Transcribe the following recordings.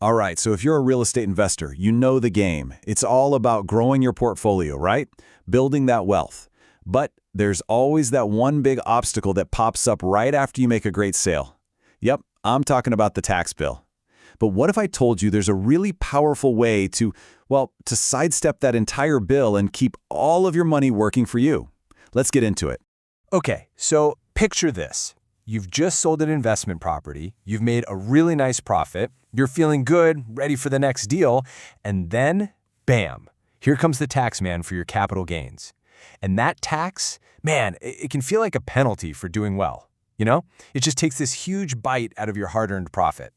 All right, so if you're a real estate investor, you know the game. It's all about growing your portfolio, right? Building that wealth. But there's always that one big obstacle that pops up right after you make a great sale. Yep, I'm talking about the tax bill. But what if I told you there's a really powerful way to, well, to sidestep that entire bill and keep all of your money working for you? Let's get into it. Okay, so picture this. You've just sold an investment property, you've made a really nice profit, you're feeling good, ready for the next deal, and then, bam, here comes the tax man for your capital gains. And that tax, man, it can feel like a penalty for doing well. You know? It just takes this huge bite out of your hard-earned profit.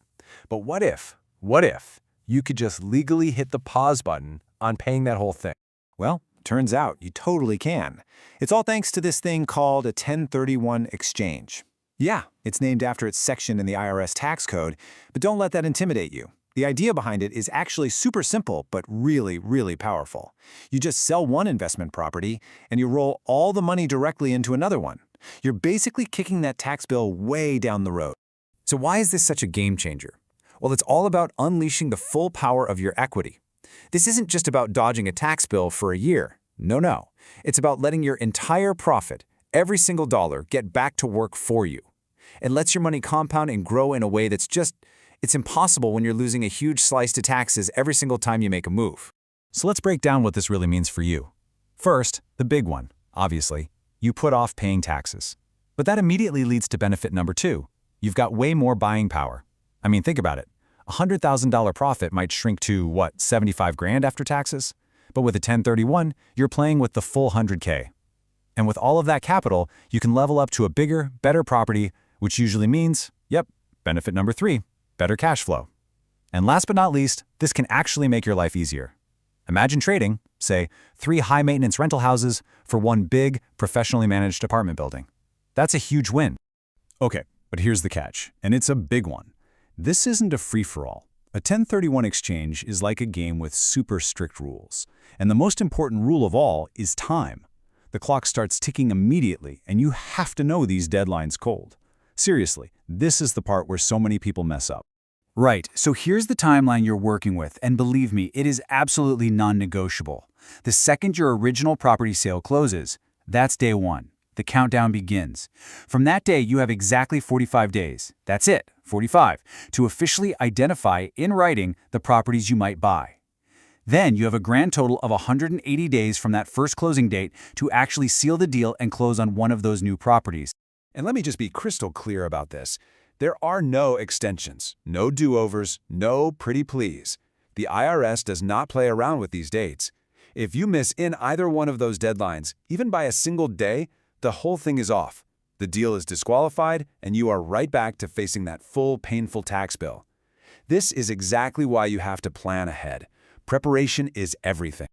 But what if you could just legally hit the pause button on paying that whole thing? Well, turns out you totally can. It's all thanks to this thing called a 1031 exchange. Yeah, it's named after its section in the IRS tax code, but don't let that intimidate you. The idea behind it is actually super simple, but really, really powerful. You just sell one investment property, and you roll all the money directly into another one. You're basically kicking that tax bill way down the road. So why is this such a game changer? Well, it's all about unleashing the full power of your equity. This isn't just about dodging a tax bill for a year. No. It's about letting your entire profit, every single dollar, get back to work for you. It lets your money compound and grow in a way that's it's impossible when you're losing a huge slice to taxes every single time you make a move. So let's break down what this really means for you. First, the big one, obviously, you put off paying taxes. But that immediately leads to benefit number 2. You've got way more buying power. I mean, think about it. A $100,000 profit might shrink to, what, $75,000 after taxes? But with a 1031, you're playing with the full $100K. And with all of that capital, you can level up to a bigger, better property, which usually means, benefit number 3, better cash flow. And last but not least, this can actually make your life easier. Imagine trading, say, 3 high-maintenance rental houses for one big, professionally managed apartment building. That's a huge win. Okay, but here's the catch, and it's a big one. This isn't a free-for-all. A 1031 exchange is like a game with super strict rules. And the most important rule of all is time. The clock starts ticking immediately, and you have to know these deadlines cold. Seriously, this is the part where so many people mess up. Right, so here's the timeline you're working with, and believe me, it is absolutely non-negotiable. The second your original property sale closes, that's day 1. The countdown begins. From that day, you have exactly 45 days. That's it, 45, to officially identify in writing the properties you might buy. Then you have a grand total of 180 days from that first closing date to actually seal the deal and close on one of those new properties. And let me just be crystal clear about this. There are no extensions, no do-overs, no pretty please. The IRS does not play around with these dates. If you miss in either one of those deadlines, even by a single day, the whole thing is off. The deal is disqualified, and you are right back to facing that full, painful tax bill. This is exactly why you have to plan ahead. Preparation is everything.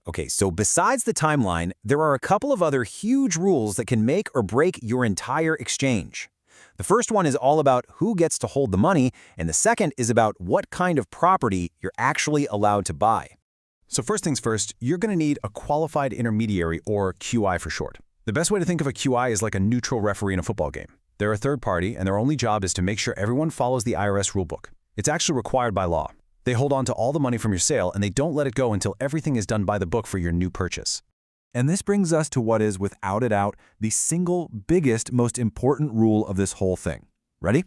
Okay, so besides the timeline, there are a couple of other huge rules that can make or break your entire exchange. The first one is all about who gets to hold the money, and the second is about what kind of property you're actually allowed to buy. So first things first, you're going to need a qualified intermediary, or QI for short. The best way to think of a QI is like a neutral referee in a football game. They're a third party, and their only job is to make sure everyone follows the IRS rulebook. It's actually required by law. They hold on to all the money from your sale, and they don't let it go until everything is done by the book for your new purchase. And this brings us to what is, without a doubt, the single biggest, most important rule of this whole thing. Ready?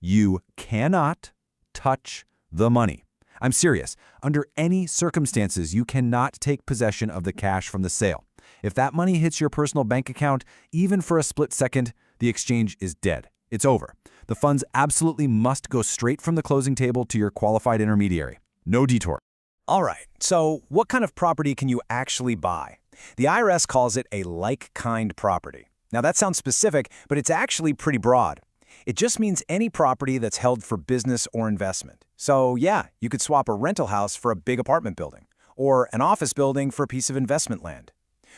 You cannot touch the money. I'm serious. Under any circumstances, you cannot take possession of the cash from the sale. If that money hits your personal bank account, even for a split second, the exchange is dead. It's over. The funds absolutely must go straight from the closing table to your qualified intermediary. No detour. All right, so what kind of property can you actually buy? The IRS calls it a like-kind property. Now that sounds specific, but it's actually pretty broad. It just means any property that's held for business or investment. So yeah, you could swap a rental house for a big apartment building, or an office building for a piece of investment land.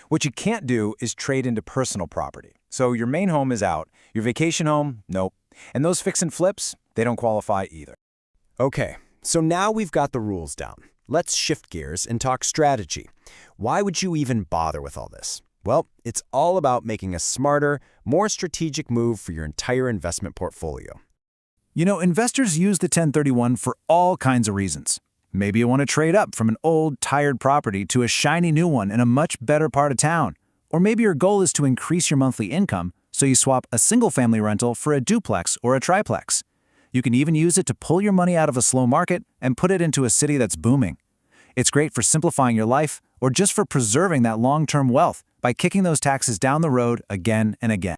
What you can't do is trade into personal property. So your main home is out, your vacation home, nope. And those fix and flips, they don't qualify either. Okay, so now we've got the rules down. Let's shift gears and talk strategy. Why would you even bother with all this? Well, it's all about making a smarter, more strategic move for your entire investment portfolio. You know, investors use the 1031 for all kinds of reasons. Maybe you want to trade up from an old, tired property to a shiny new one in a much better part of town. Or maybe your goal is to increase your monthly income, so you swap a single-family rental for a duplex or a triplex. You can even use it to pull your money out of a slow market and put it into a city that's booming. It's great for simplifying your life or just for preserving that long-term wealth by kicking those taxes down the road again and again.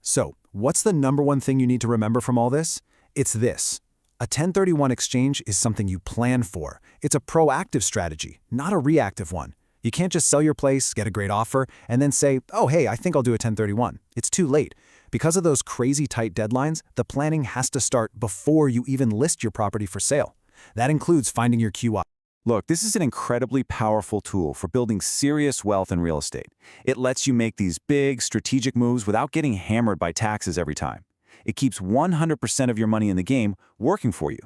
So, what's the number one thing you need to remember from all this? It's this. A 1031 exchange is something you plan for. It's a proactive strategy, not a reactive one. You can't just sell your place, get a great offer, and then say, oh, hey, I think I'll do a 1031. It's too late. Because of those crazy tight deadlines, the planning has to start before you even list your property for sale. That includes finding your QI. Look, this is an incredibly powerful tool for building serious wealth in real estate. It lets you make these big, strategic moves without getting hammered by taxes every time. It keeps 100% of your money in the game working for you.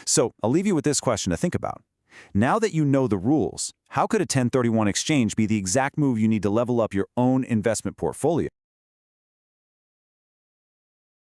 So, I'll leave you with this question to think about. Now that you know the rules, how could a 1031 exchange be the exact move you need to level up your own investment portfolio?